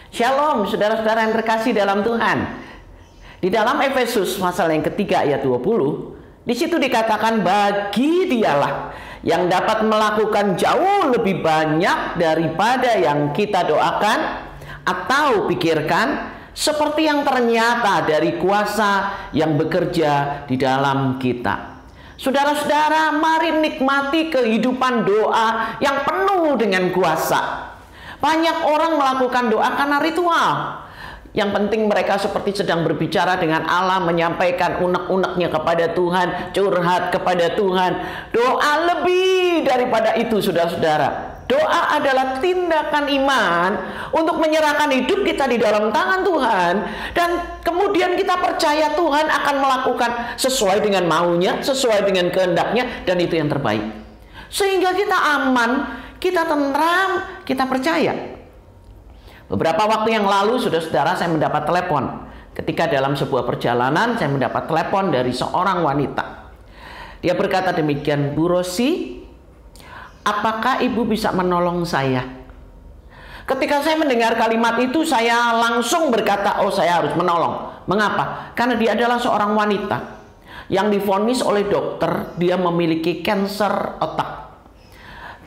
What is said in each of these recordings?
Shalom, saudara-saudara yang terkasih dalam Tuhan. Di dalam Efesus pasal yang ketiga ayat 20, di situ dikatakan bagi dialah yang dapat melakukan jauh lebih banyak daripada yang kita doakan atau pikirkan, seperti yang ternyata dari kuasa yang bekerja di dalam kita. Saudara-saudara, mari nikmati kehidupan doa yang penuh dengan kuasa. Banyak orang melakukan doa karena ritual. Yang penting mereka seperti sedang berbicara dengan Allah, menyampaikan unek-uneknya kepada Tuhan, curhat kepada Tuhan. Doa lebih daripada itu, saudara-saudara. Doa adalah tindakan iman untuk menyerahkan hidup kita di dalam tangan Tuhan. Dan kemudian kita percaya Tuhan akan melakukan sesuai dengan maunya, sesuai dengan kehendaknya, dan itu yang terbaik. Sehingga kita aman, kita tentram, kita percaya. Beberapa waktu yang lalu, saudara-saudara, saya mendapat telepon. Ketika dalam sebuah perjalanan, saya mendapat telepon dari seorang wanita. Dia berkata demikian, Bu Rosi, apakah ibu bisa menolong saya? Ketika saya mendengar kalimat itu, saya langsung berkata, oh, saya harus menolong. Mengapa? Karena dia adalah seorang wanita yang divonis oleh dokter, dia memiliki kanker otak.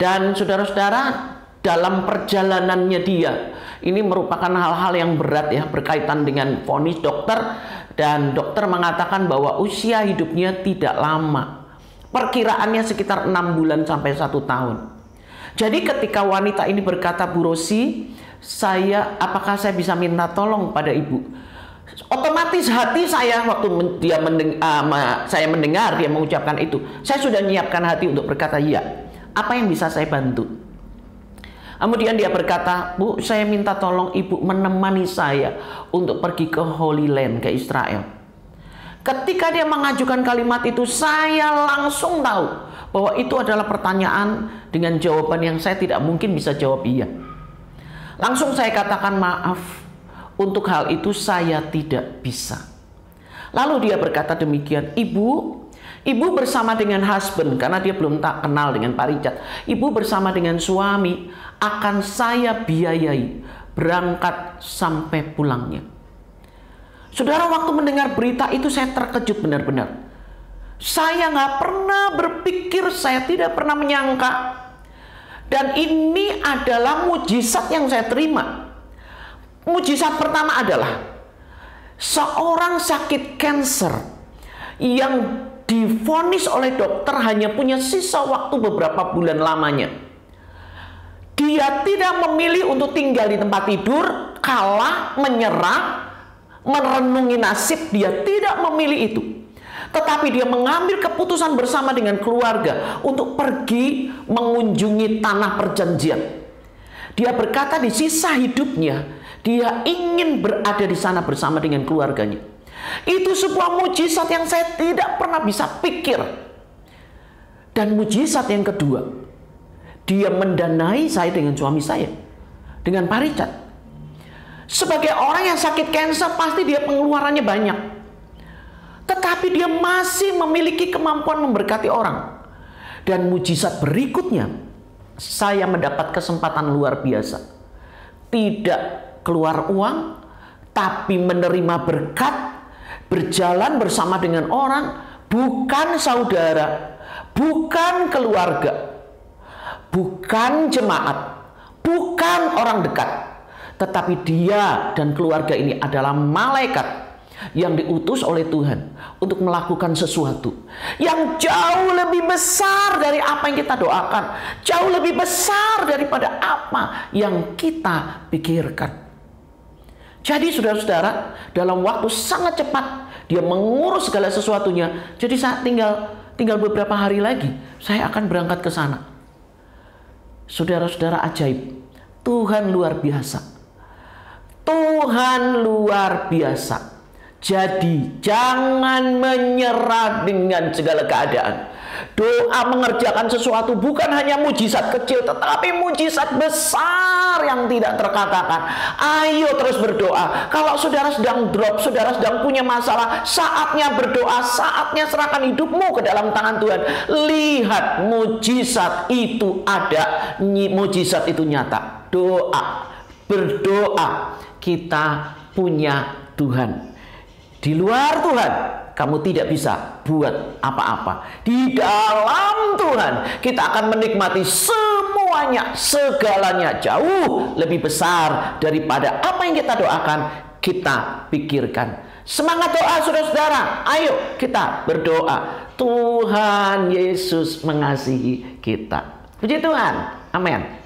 Dan saudara-saudara, dalam perjalanannya dia, ini merupakan hal-hal yang berat ya, berkaitan dengan vonis dokter. Dan dokter mengatakan bahwa usia hidupnya tidak lama. Perkiraannya sekitar 6 bulan sampai 1 tahun. Jadi ketika wanita ini berkata, Bu Rosi, apakah saya bisa minta tolong pada ibu? Otomatis hati saya waktu saya mendengar dia mengucapkan itu, saya sudah menyiapkan hati untuk berkata, iya. Apa yang bisa saya bantu? Kemudian dia berkata, Bu, saya minta tolong ibu menemani saya untuk pergi ke Holy Land, ke Israel. Ketika dia mengajukan kalimat itu, saya langsung tahu bahwa itu adalah pertanyaan dengan jawaban yang saya tidak mungkin bisa jawab iya. Langsung saya katakan, maaf, untuk hal itu saya tidak bisa. Lalu dia berkata demikian, Ibu bersama dengan husband, karena dia belum tak kenal dengan Pak Richard. Ibu bersama dengan suami akan saya biayai berangkat sampai pulangnya. Saudara, waktu mendengar berita itu saya terkejut benar-benar. Saya nggak pernah berpikir, saya tidak pernah menyangka. Dan ini adalah mujizat yang saya terima. Mujizat pertama adalah seorang sakit kanker yang divonis oleh dokter hanya punya sisa waktu beberapa bulan lamanya. Dia tidak memilih untuk tinggal di tempat tidur, kalah, menyerah, merenungi nasib. Dia tidak memilih itu. Tetapi dia mengambil keputusan bersama dengan keluarga untuk pergi mengunjungi tanah perjanjian. Dia berkata di sisa hidupnya, dia ingin berada di sana bersama dengan keluarganya. Itu sebuah mujizat yang saya tidak pernah bisa pikir. Dan mujizat yang kedua, dia mendanai saya dengan suami saya, dengan Pak Richard. Sebagai orang yang sakit kanker, pasti dia pengeluarannya banyak. Tetapi dia masih memiliki kemampuan memberkati orang. Dan mujizat berikutnya, saya mendapat kesempatan luar biasa. Tidak keluar uang, tapi menerima berkat, berjalan bersama dengan orang, bukan saudara, bukan keluarga, bukan jemaat, bukan orang dekat, tetapi dia dan keluarga ini adalah malaikat yang diutus oleh Tuhan untuk melakukan sesuatu yang jauh lebih besar dari apa yang kita doakan, jauh lebih besar daripada apa yang kita pikirkan. Jadi saudara-saudara, dalam waktu sangat cepat dia mengurus segala sesuatunya. Jadi saat tinggal beberapa hari lagi saya akan berangkat ke sana. Saudara-saudara, ajaib. Tuhan luar biasa. Tuhan luar biasa. Jadi jangan menyerah dengan segala keadaan. Doa mengerjakan sesuatu bukan hanya mujizat kecil, tetapi mujizat besar yang tidak terkatakan. Ayo terus berdoa. Kalau saudara sedang drop, saudara sedang punya masalah, saatnya berdoa, saatnya serahkan hidupmu ke dalam tangan Tuhan. Lihat, mujizat itu ada, mujizat itu nyata. Doa. berdoa, kita punya Tuhan. Di luar Tuhan, kamu tidak bisa buat apa-apa. Di dalam Tuhan, kita akan menikmati semuanya, segalanya jauh lebih besar daripada apa yang kita doakan, kita pikirkan. Semangat doa saudara-saudara, ayo kita berdoa. Tuhan Yesus mengasihi kita. Puji Tuhan, amin.